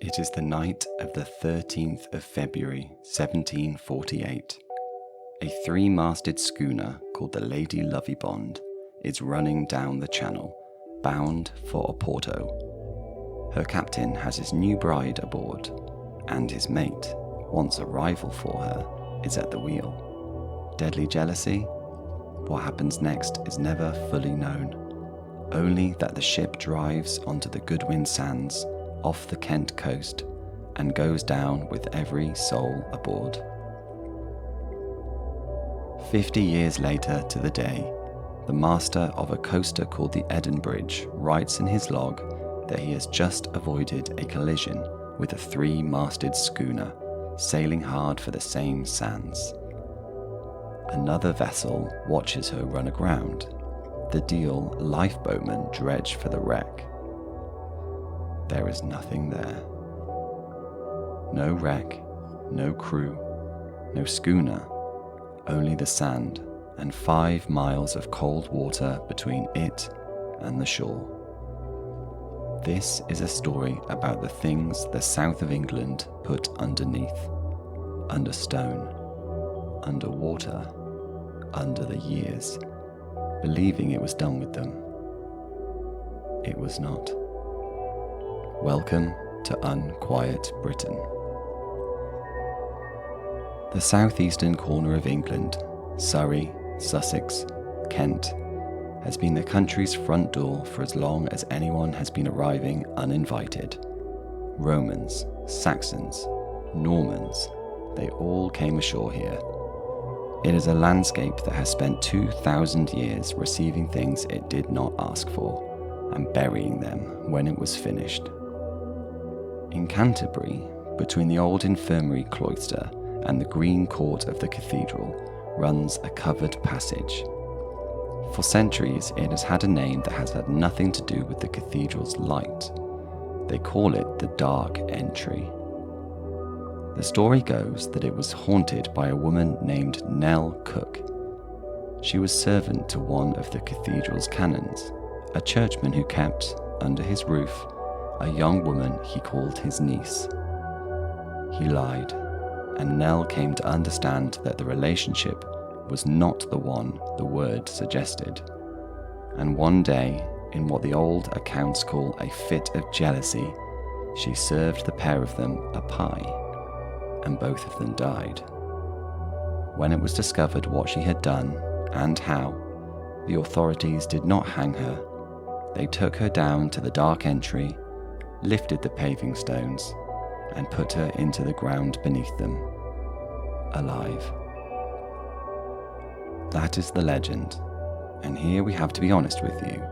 It is the night of the 13th of February, 1748. A three-masted schooner called the Lady Lovibond is running down the channel, bound for Oporto. Her captain has his new bride aboard, and his mate, once a rival for her, is at the wheel. Deadly jealousy? What happens next is never fully known, only that the ship drives onto the Goodwin Sands off the Kent coast and goes down with every soul aboard. 50 years later to the day, the master of a coaster called the Edinburgh writes in his log that he has just avoided a collision with a three-masted schooner sailing hard for the same sands. Another vessel watches her run aground. The Deal lifeboatmen dredge for the wreck. There is nothing there. No wreck, no crew, no schooner, only the sand and 5 miles of cold water between it and the shore. This is a story about the things the south of England put underneath, under stone, under water, under the years, believing it was done with them. It was not. Welcome to Unquiet Britain. The southeastern corner of England, Surrey, Sussex, Kent, has been the country's front door for as long as anyone has been arriving uninvited. Romans, Saxons, Normans, they all came ashore here. It is a landscape that has spent 2,000 years receiving things it did not ask for and burying them when it was finished. In Canterbury, between the old infirmary cloister and the green court of the cathedral, runs a covered passage. For centuries, it has had a name that has had nothing to do with the cathedral's light. They call it the Dark Entry. The story goes that it was haunted by a woman named Nell Cook. She was servant to one of the cathedral's canons, a churchman who kept, under his roof, a young woman he called his niece. He lied, and Nell came to understand that the relationship was not the one the word suggested. And one day, in what the old accounts call a fit of jealousy, she served the pair of them a pie, and both of them died. When it was discovered what she had done and how, the authorities did not hang her. They took her down to the Dark Entry, lifted the paving stones, and put her into the ground beneath them, alive. That is the legend, and here we have to be honest with you.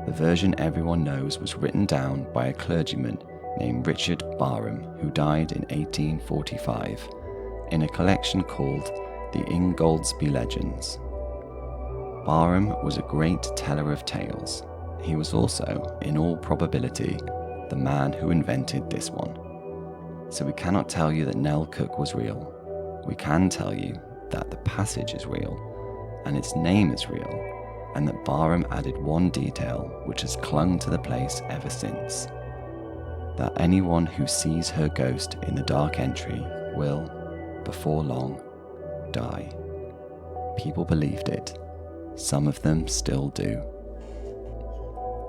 The version everyone knows was written down by a clergyman named Richard Barham, who died in 1845, in a collection called the Ingoldsby Legends. Barham was a great teller of tales. He was also, in all probability, the man who invented this one. So we cannot tell you that Nell Cook was real. We can tell you that the passage is real, and its name is real, and that Barham added one detail which has clung to the place ever since. That anyone who sees her ghost in the Dark Entry will, before long, die. People believed it. Some of them still do.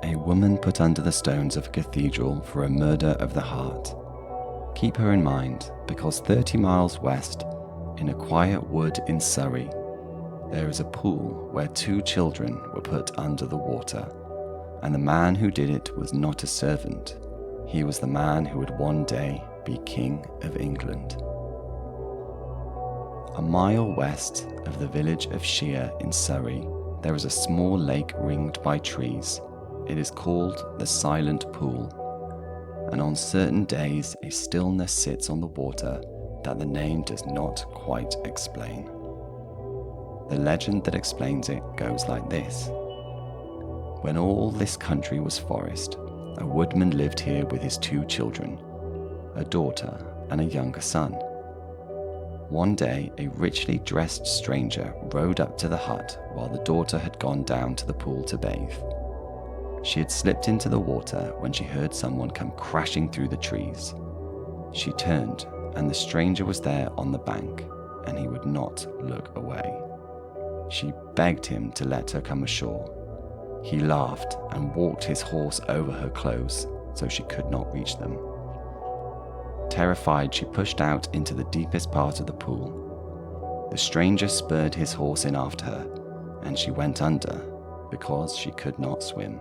A woman put under the stones of a cathedral for a murder of the heart. Keep her in mind, because 30 miles west, in a quiet wood in Surrey, there is a pool where 2 children were put under the water, and the man who did it was not a servant. He was the man who would one day be King of England. A mile west of the village of Shear in Surrey, there is a small lake ringed by trees. It is called the Silent Pool, and on certain days a stillness sits on the water that the name does not quite explain. The legend that explains it goes like this. When all this country was forest, a woodman lived here with his 2 children, a daughter and a younger son. One day, a richly dressed stranger rode up to the hut while the daughter had gone down to the pool to bathe. She had slipped into the water when she heard someone come crashing through the trees. She turned, and the stranger was there on the bank, and he would not look away. She begged him to let her come ashore. He laughed and walked his horse over her clothes so she could not reach them. Terrified, she pushed out into the deepest part of the pool. The stranger spurred his horse in after her, and she went under because she could not swim.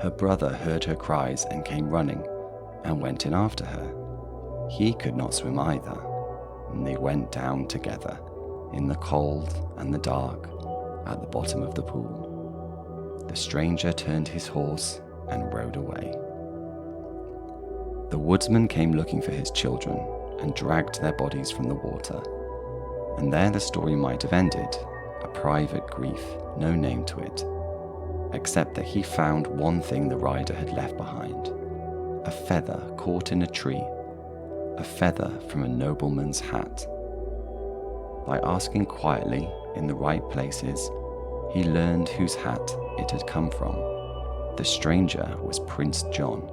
Her brother heard her cries and came running and went in after her. He could not swim either, and they went down together in the cold and the dark at the bottom of the pool. The stranger turned his horse and rode away. The woodsman came looking for his children and dragged their bodies from the water. And there the story might have ended, a private grief, no name to it, except that he found one thing the rider had left behind, a feather caught in a tree, a feather from a nobleman's hat. By asking quietly in the right places, he learned whose hat it had come from. The stranger was Prince John,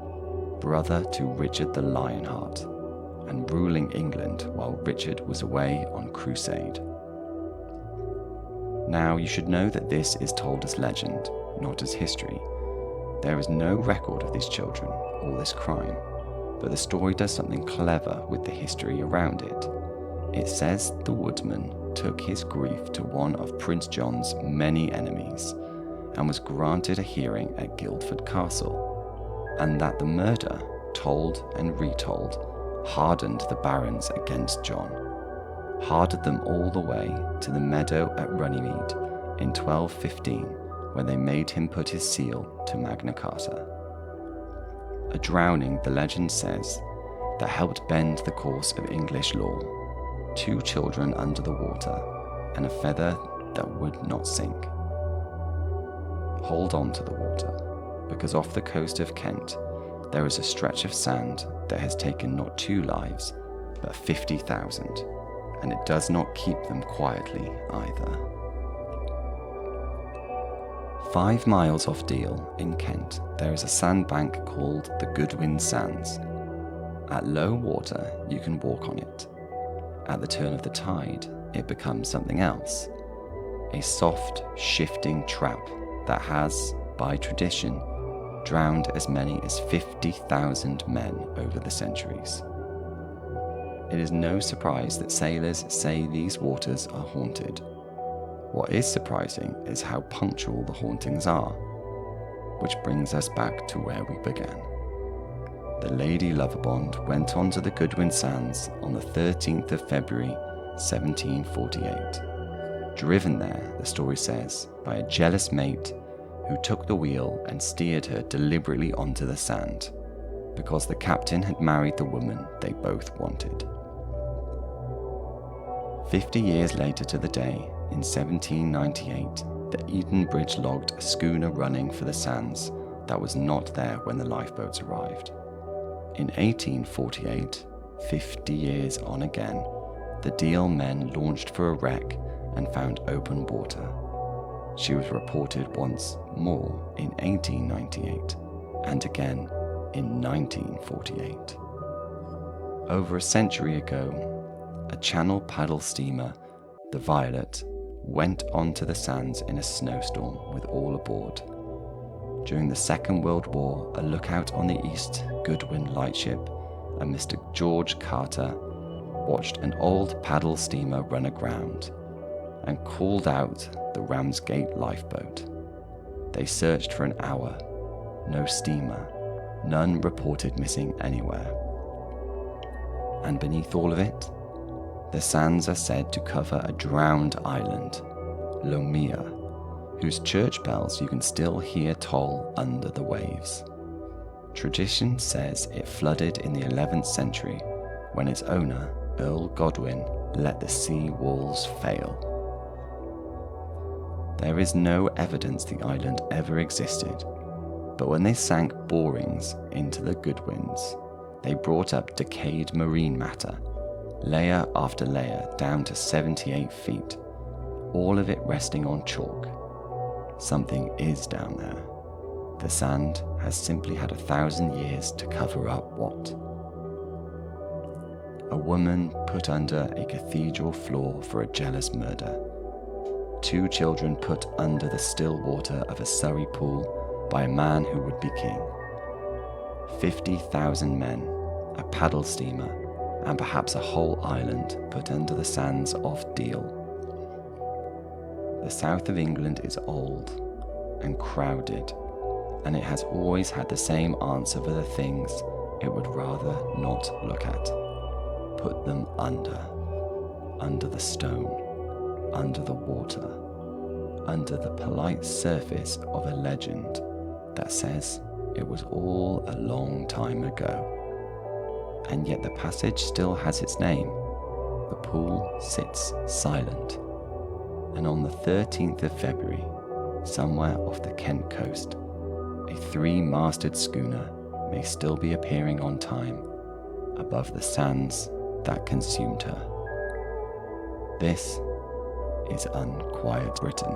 brother to Richard the Lionheart, and ruling England while Richard was away on crusade. Now you should know that this is told as legend, not as history. There is no record of these children or this crime, but the story does something clever with the history around it. It says the woodman took his grief to one of Prince John's many enemies and was granted a hearing at Guildford Castle, and that the murder, told and retold, hardened the barons against John, hardened them all the way to the meadow at Runnymede in 1215, where they made him put his seal to Magna Carta. A drowning, the legend says, that helped bend the course of English law, 2 children under the water, and a feather that would not sink. Hold on to the water, because off the coast of Kent, there is a stretch of sand that has taken not 2 lives, but 50,000, and it does not keep them quietly either. 5 miles off Deal in Kent, there is a sandbank called the Goodwin Sands. At low water, you can walk on it. At the turn of the tide, it becomes something else, a soft, shifting trap that has, by tradition, drowned as many as 50,000 men over the centuries. It is no surprise that sailors say these waters are haunted. What is surprising is how punctual the hauntings are, which brings us back to where we began. The Lady Lovibond went on to the Goodwin Sands on the 13th of February 1748, driven there, the story says, by a jealous mate who took the wheel and steered her deliberately onto the sand, because the captain had married the woman they both wanted. 50 years later to the day, in 1798, the Eden Bridge logged a schooner running for the sands that was not there when the lifeboats arrived. In 1848, 50 years on again, the Deal men launched for a wreck and found open water. She was reported once more in 1898 and again in 1948. Over a century ago, a Channel paddle steamer, the Violet, went onto the sands in a snowstorm with all aboard. During the Second World War, a lookout on the East Goodwin lightship, a Mr. George Carter, watched an old paddle steamer run aground and called out the Ramsgate lifeboat. They searched for an hour. No steamer. None reported missing anywhere. And beneath all of it, the sands are said to cover a drowned island, Lomea, whose church bells you can still hear toll under the waves. Tradition says it flooded in the 11th century when its owner, Earl Goodwin, let the sea walls fail. There is no evidence the island ever existed, but when they sank borings into the Goodwins, they brought up decayed marine matter, layer after layer down to 78 feet, all of it resting on chalk. Something is down there. The sand has simply had 1,000 years to cover up what. A woman put under a cathedral floor for a jealous murder. 2 children put under the still water of a Surrey pool by a man who would be king. 50,000 men, a paddle steamer, and perhaps a whole island put under the sands off Deal. The south of England is old and crowded, and it has always had the same answer for the things it would rather not look at. Put them under the stone, under the water, under the polite surface of a legend that says it was all a long time ago. And yet the passage still has its name. The pool sits silent. And on the 13th of February, somewhere off the Kent coast, a 3-masted schooner may still be appearing on time above the sands that consumed her. This is Unquiet Britain.